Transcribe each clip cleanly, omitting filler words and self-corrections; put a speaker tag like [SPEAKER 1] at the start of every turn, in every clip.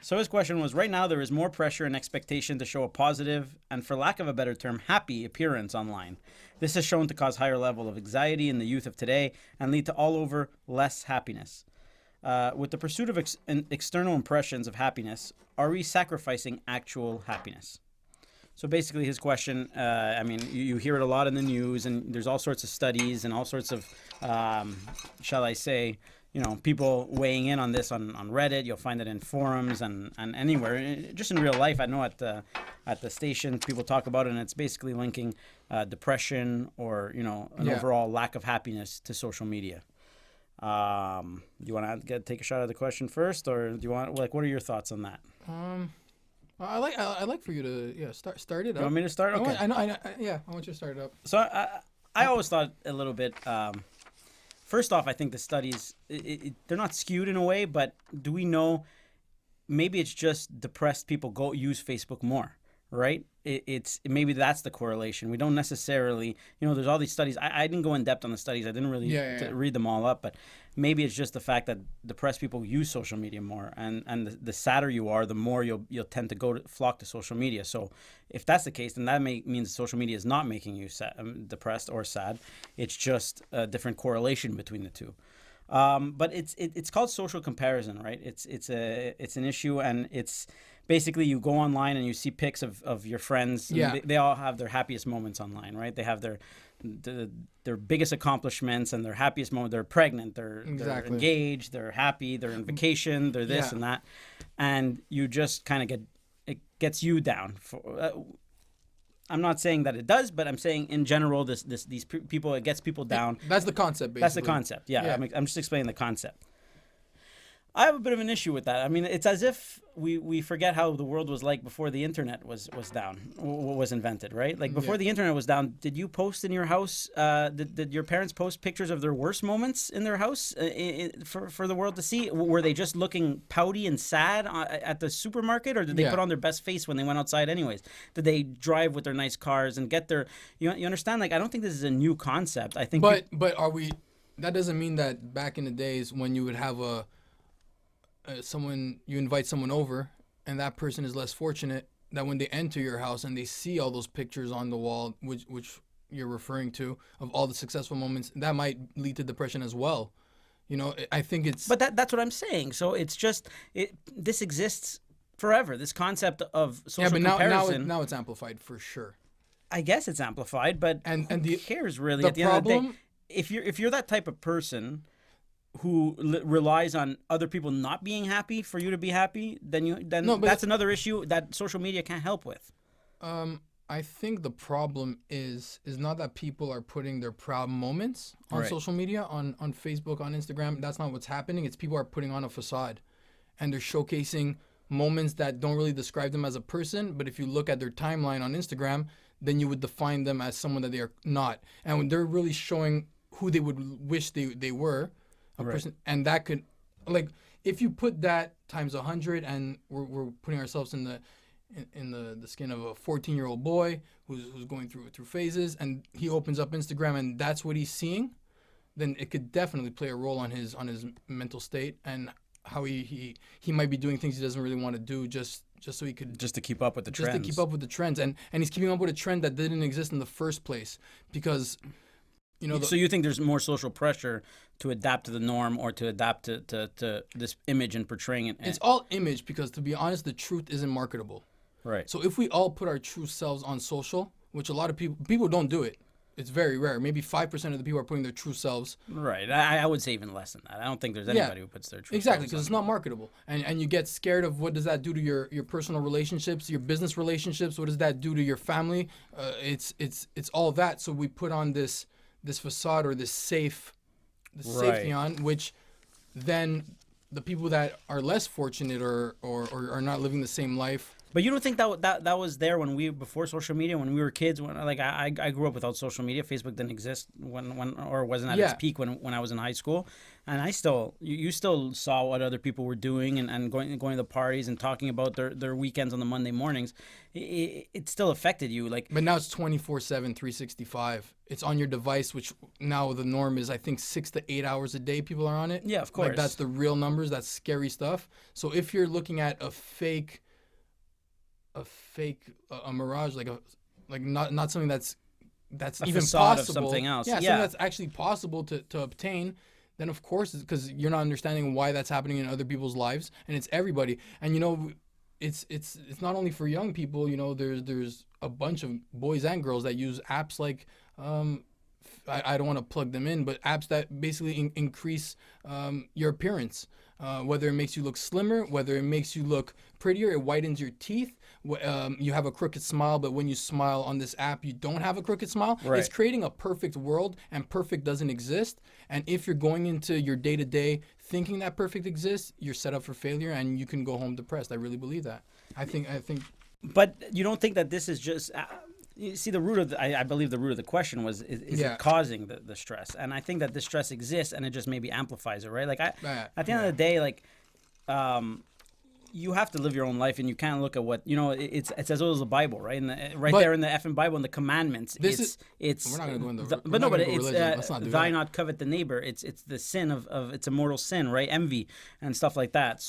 [SPEAKER 1] So his question was, right now there is more pressure and expectation to show a positive and, for lack of a better term, happy appearance online. This is shown to cause higher level of anxiety in the youth of today and lead to all over less happiness. With the pursuit of external impressions of happiness, are we sacrificing actual happiness? So basically his question, I mean, you hear it a lot in the news, and there's all sorts of studies and all sorts of, shall I say, people weighing in on this on Reddit. You'll find it in forums and anywhere. Just in real life, I know at the station, people talk about it, and it's basically linking depression or, an overall lack of happiness to social media. Do you want to take a shot at the question first, or do you want, what are your thoughts on that?
[SPEAKER 2] I like for you to start it up.
[SPEAKER 1] You want me to start? Okay.
[SPEAKER 2] I know. I want you to start it up.
[SPEAKER 1] So I always thought a little bit. First off, I think the studies they're not skewed in a way, but do we know? Maybe it's just depressed people go use Facebook more, right? It's maybe that's the correlation. We don't necessarily, there's all these studies. I didn't go in depth on the studies. I didn't really read them all up, but maybe it's just the fact that depressed people use social media more, and the sadder you are, the more you'll tend to flock to social media. So if that's the case, then that means social media is not making you depressed or sad. It's just a different correlation between the two. But it's called social comparison, right? It's an issue, and it's basically you go online and you see pics of your friends. And they all have their happiest moments online, right? They have their biggest accomplishments and their happiest moment. They're pregnant, they're engaged, they're happy, they're on vacation, they're this and that, and you just kind of it gets you down. I'm not saying that it does, but I'm saying in general, these people, it gets people down.
[SPEAKER 2] That's the concept, basically.
[SPEAKER 1] That's the concept, yeah. I'm just explaining the concept. I have a bit of an issue with that. I mean, it's as if we forget how the world was like before the internet was invented, right? Like before the internet was down, did you post in your house? Did your parents post pictures of their worst moments in their house for the world to see? Were they just looking pouty and sad at the supermarket, or did they put on their best face when they went outside anyways? Did they drive with their nice cars and get their? You understand? Like, I don't think this is a new concept. I think.
[SPEAKER 2] But are we? That doesn't mean that back in the days when you would have you invite someone over, and that person is less fortunate, that when they enter your house and they see all those pictures on the wall, which you're referring to, of all the successful moments, that might lead to depression as well. I think it's.
[SPEAKER 1] But that's what I'm saying. So it's just this exists forever. This concept of social comparison.
[SPEAKER 2] Now it's amplified for sure.
[SPEAKER 1] I guess it's amplified, but who cares really? At the end of the day, if you're that type of person who relies on other people not being happy for you to be happy, then that's another issue that social media can't help with.
[SPEAKER 2] I think the problem is not that people are putting their proud moments on social media, on Facebook, on Instagram. That's not what's happening. It's people are putting on a facade, and they're showcasing moments that don't really describe them as a person. But if you look at their timeline on Instagram, then you would define them as someone that they are not. And when they're really showing who they would wish they were, a person, and that could, like, if you put that times 100, and we're putting ourselves in the skin of a 14-year-old boy who's going through phases, and he opens up Instagram and that's what he's seeing, then it could definitely play a role on his mental state and how he might be doing things he doesn't really want to do just so he could
[SPEAKER 1] to keep up with the trends.
[SPEAKER 2] Just to keep up with the trends, and he's keeping up with a trend that didn't exist in the first place because.
[SPEAKER 1] So you think there's more social pressure to adapt to the norm or to adapt to this image and portraying it?
[SPEAKER 2] It's all image because, to be honest, the truth isn't marketable.
[SPEAKER 1] Right.
[SPEAKER 2] So if we all put our true selves on social, which a lot of people don't do it. It's very rare. Maybe 5% of the people are putting their true selves.
[SPEAKER 1] Right. I would say even less than that. I don't think there's anybody who puts their true selves.
[SPEAKER 2] Exactly, because it's not marketable. And you get scared of what does that do to your personal relationships, your business relationships, what does that do to your family? It's all that. So we put on this facade or this safety on, which then the people that are less fortunate or are not living the same life
[SPEAKER 1] But you don't think that was there when before social media, when we were kids? When like I grew up without social media. Facebook didn't exist when or wasn't at its peak when I was in high school, and I still you still saw what other people were doing and going to the parties and talking about their weekends on the Monday mornings. It still affected you, like.
[SPEAKER 2] But now it's 24/7, 365. It's on your device, which now the norm is I think 6 to 8 hours a day. People are on it.
[SPEAKER 1] Yeah, of course.
[SPEAKER 2] Like that's the real numbers. That's scary stuff. So if you're looking at a mirage, like not something that's
[SPEAKER 1] A
[SPEAKER 2] even
[SPEAKER 1] facade
[SPEAKER 2] possible.
[SPEAKER 1] of something else.
[SPEAKER 2] Yeah, something that's actually possible to obtain. Then of course, because you're not understanding why that's happening in other people's lives, and it's everybody. And it's not only for young people. There's a bunch of boys and girls that use apps like. I don't want to plug them in, but apps that basically increase your appearance. Whether it makes you look slimmer, whether it makes you look prettier, it whitens your teeth. You have a crooked smile, but when you smile on this app, you don't have a crooked smile.
[SPEAKER 1] Right.
[SPEAKER 2] It's creating a perfect world, and perfect doesn't exist. And if you're going into your day-to-day thinking that perfect exists, you're set up for failure, and you can go home depressed. I really believe that. I think.
[SPEAKER 1] But you don't think that this is just. You see, the root of I believe the root of the question was is it causing the stress? And I think that the stress exists, and it just maybe amplifies it, right? Like at the end of the day, like you have to live your own life, and you can't look at what it's as old as the Bible, right? And there in the effing Bible, in the commandments, it's
[SPEAKER 2] we're not gonna go into
[SPEAKER 1] it's thy not covet the neighbor. It's the sin of it's a mortal sin, right? Envy and stuff like that.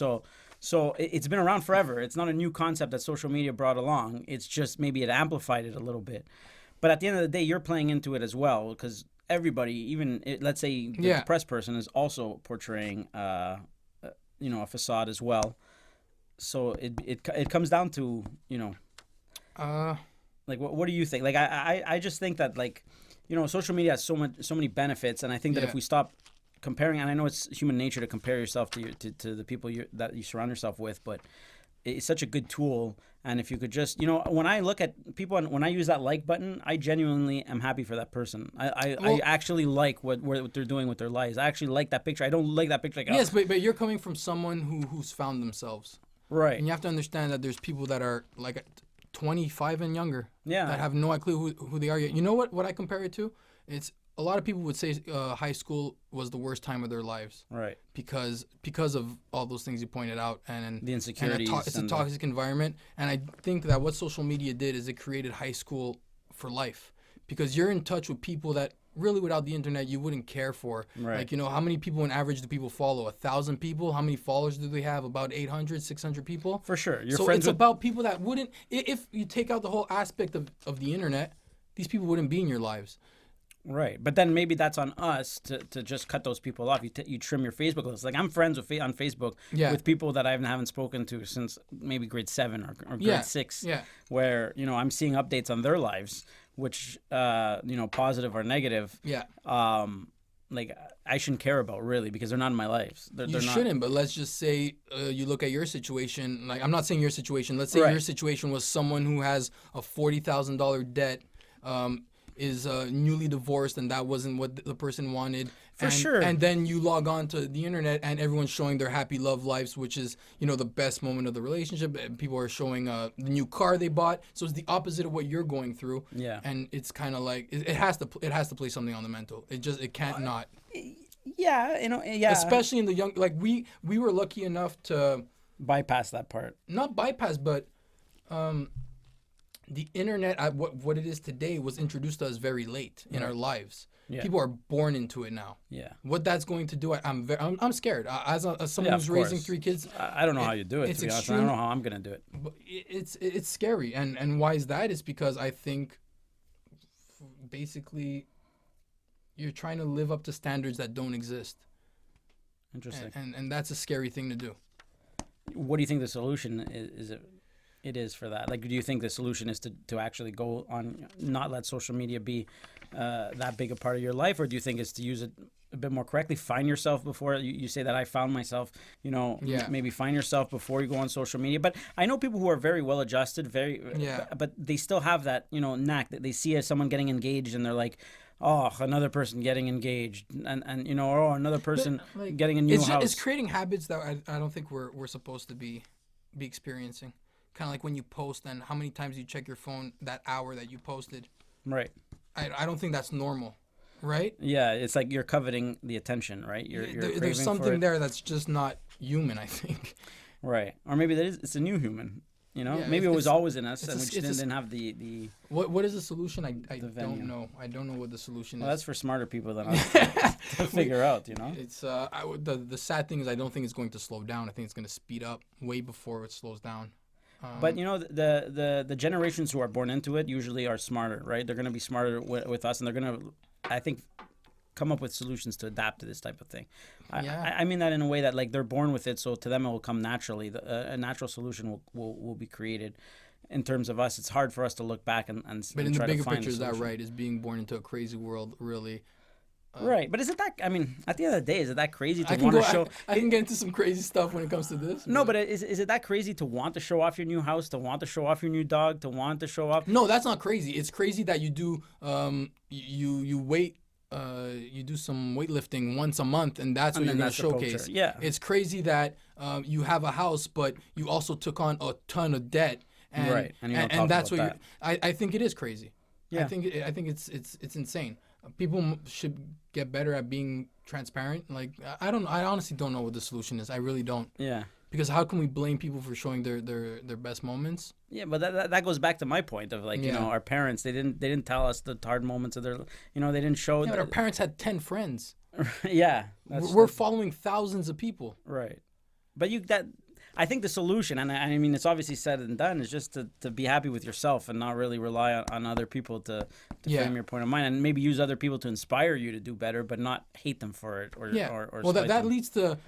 [SPEAKER 1] So it's been around forever. It's not a new concept that social media brought along. It's just maybe it amplified it a little bit. But at the end of the day, you're playing into it as well, because everybody, even let's say the depressed person, is also portraying a facade as well. So it comes down to like what do you think? Like I just think that social media has so many benefits, and I think that if we stop comparing, and I know it's human nature to compare yourself to the people that you surround yourself with, but it's such a good tool. And if you could just, when I look at people and when I use that like button, I genuinely am happy for that person. I actually like what they're doing with their lives. I actually like that picture. I don't like that picture.
[SPEAKER 2] Yes, but you're coming from someone who's found themselves.
[SPEAKER 1] Right.
[SPEAKER 2] And you have to understand that there's people that are like 25 and younger.
[SPEAKER 1] Yeah.
[SPEAKER 2] That have no clue who they are yet. You know what I compare it to? It's a lot of people would say high school was the worst time of their lives.
[SPEAKER 1] Right.
[SPEAKER 2] Because of all those things you pointed out, and
[SPEAKER 1] the insecurities.
[SPEAKER 2] It's a toxic environment, and I think that what social media did is it created high school for life, because you're in touch with people that really without the internet you wouldn't care for.
[SPEAKER 1] Right.
[SPEAKER 2] Like how many people on average do people follow? 1,000 people. How many followers do they have? About 800, 600 people.
[SPEAKER 1] For sure.
[SPEAKER 2] It's about people that wouldn't. If you take out the whole aspect of the internet, these people wouldn't be in your lives.
[SPEAKER 1] Right, but then maybe that's on us to just cut those people off. You trim your Facebook list. Like I'm friends on Facebook with people that I haven't spoken to since maybe grade 7 or grade 6.
[SPEAKER 2] Yeah.
[SPEAKER 1] Where I'm seeing updates on their lives, which positive or negative.
[SPEAKER 2] Yeah.
[SPEAKER 1] Like I shouldn't care about really, because they're not in my lives. They're
[SPEAKER 2] you shouldn't. But let's just say you look at your situation. Like I'm not saying your situation. Let's say your situation was someone who has a $40,000 debt. Is newly divorced, and that wasn't what the person wanted.
[SPEAKER 1] For sure.
[SPEAKER 2] And then you log on to the internet, and everyone's showing their happy love lives, which is the best moment of the relationship. And people are showing the new car they bought, so it's the opposite of what you're going through.
[SPEAKER 1] Yeah.
[SPEAKER 2] And it's kind of like it has to play something on the mental. It can't not.
[SPEAKER 1] Yeah, yeah.
[SPEAKER 2] Especially in the young, like we were lucky enough to
[SPEAKER 1] bypass that part.
[SPEAKER 2] Not bypass, but. The internet, what it is today, was introduced to us very late in our lives. Yeah. People are born into it now.
[SPEAKER 1] Yeah.
[SPEAKER 2] What that's going to do, I'm scared. As someone who's raising 3 kids,
[SPEAKER 1] I don't know how you do it. To be honest, I don't know how I'm gonna do it.
[SPEAKER 2] But it's scary, and why is that? Is because I think basically you're trying to live up to standards that don't exist.
[SPEAKER 1] Interesting.
[SPEAKER 2] And that's a scary thing to do.
[SPEAKER 1] What do you think the solution is? It is for that. Like, do you think the solution is to actually go on, not let social media be that big a part of your life, or do you think it's to use it a bit more correctly? Find yourself before you say that I found myself. Maybe find yourself before you go on social media. But I know people who are very well adjusted, but they still have that knack that they see someone getting engaged and they're like, oh, another person getting engaged, and another person getting a new house.
[SPEAKER 2] It's creating habits that I don't think we're supposed to be experiencing. kind of like when you post and how many times you check your phone that hour that you posted.
[SPEAKER 1] Right.
[SPEAKER 2] I don't think that's normal, right?
[SPEAKER 1] Yeah, it's like you're coveting the attention, right? You're
[SPEAKER 2] There's
[SPEAKER 1] craving for
[SPEAKER 2] something
[SPEAKER 1] it.
[SPEAKER 2] there that's just not human, I think.
[SPEAKER 1] Right. Or maybe it's a new human. You know,
[SPEAKER 2] Yeah,
[SPEAKER 1] maybe it was
[SPEAKER 2] it's-
[SPEAKER 1] always in us,
[SPEAKER 2] it's
[SPEAKER 1] and
[SPEAKER 2] a-
[SPEAKER 1] we just
[SPEAKER 2] it's a-
[SPEAKER 1] didn't have the.
[SPEAKER 2] What is the solution? I
[SPEAKER 1] The venue.
[SPEAKER 2] don't know. I don't know what the solution
[SPEAKER 1] Well,
[SPEAKER 2] is.
[SPEAKER 1] that's for smarter people than us to figure out. You know.
[SPEAKER 2] It's the sad thing is I don't think it's going to slow down. I think it's going to speed up way before it slows down.
[SPEAKER 1] But you know, the generations who are born into it usually are smarter, right? They're going to be smarter with us, and they're going to, I think, come up with solutions to adapt to this type of thing.
[SPEAKER 2] Yeah.
[SPEAKER 1] I mean that in a way that like they're born with it, so to them it will come naturally. A natural solution will be created. In terms of us, it's hard for us to look back and
[SPEAKER 2] But
[SPEAKER 1] and
[SPEAKER 2] in the
[SPEAKER 1] try to
[SPEAKER 2] bigger
[SPEAKER 1] find
[SPEAKER 2] picture,
[SPEAKER 1] a
[SPEAKER 2] is that
[SPEAKER 1] solution.
[SPEAKER 2] right? Is being born into a crazy world really?
[SPEAKER 1] Right, but is it that? I mean, at the end of the day, is it that crazy to
[SPEAKER 2] I can
[SPEAKER 1] want
[SPEAKER 2] go.
[SPEAKER 1] to show?
[SPEAKER 2] I can get into some crazy stuff when it comes to this.
[SPEAKER 1] No, but is it that crazy to want to show off your new house, to want to show off your new dog, to want to show off?
[SPEAKER 2] No, that's not crazy. It's crazy that you do you weight you do some weightlifting once a month and that's what
[SPEAKER 1] And
[SPEAKER 2] you're
[SPEAKER 1] then
[SPEAKER 2] going to
[SPEAKER 1] that's the
[SPEAKER 2] showcase.
[SPEAKER 1] culture. Yeah.
[SPEAKER 2] It's crazy that you have a house but you also took on a ton of debt and
[SPEAKER 1] Right, and you don't talk
[SPEAKER 2] that's
[SPEAKER 1] about
[SPEAKER 2] what I think it is crazy.
[SPEAKER 1] Yeah.
[SPEAKER 2] I think it's insane. People should get better at being transparent. Like I honestly don't know what the solution is. I really don't.
[SPEAKER 1] Yeah.
[SPEAKER 2] Because how can we blame people for showing their best moments?
[SPEAKER 1] Yeah, but that goes back to my point of like, you
[SPEAKER 2] Yeah.
[SPEAKER 1] know, our parents, they didn't tell us the hard moments of their, you know, they didn't show.
[SPEAKER 2] Yeah, but our parents had 10 friends.
[SPEAKER 1] Yeah. That's,
[SPEAKER 2] We're following thousands of people.
[SPEAKER 1] right. But I think the solution, and I mean, it's obviously said and done, is just to be happy with yourself and not really rely on other people to
[SPEAKER 2] Yeah.
[SPEAKER 1] frame your point of mind, and maybe use other people to inspire you to do better, but not hate them for it or
[SPEAKER 2] Yeah.
[SPEAKER 1] or
[SPEAKER 2] Well,
[SPEAKER 1] spite
[SPEAKER 2] that
[SPEAKER 1] them.
[SPEAKER 2] leads to